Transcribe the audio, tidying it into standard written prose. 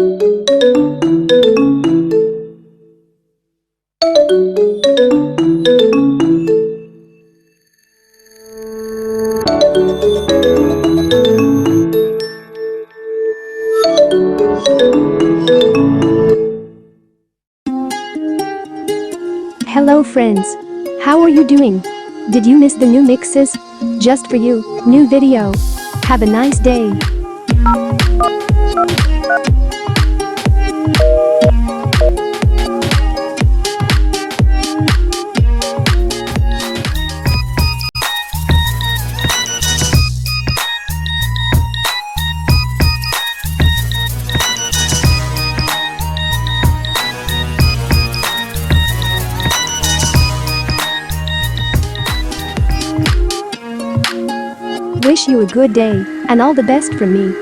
Hello friends. How are you doing? Did you miss the new mixes? Just for you, new video. Have a nice day. Wish you a good day, and all the best from me.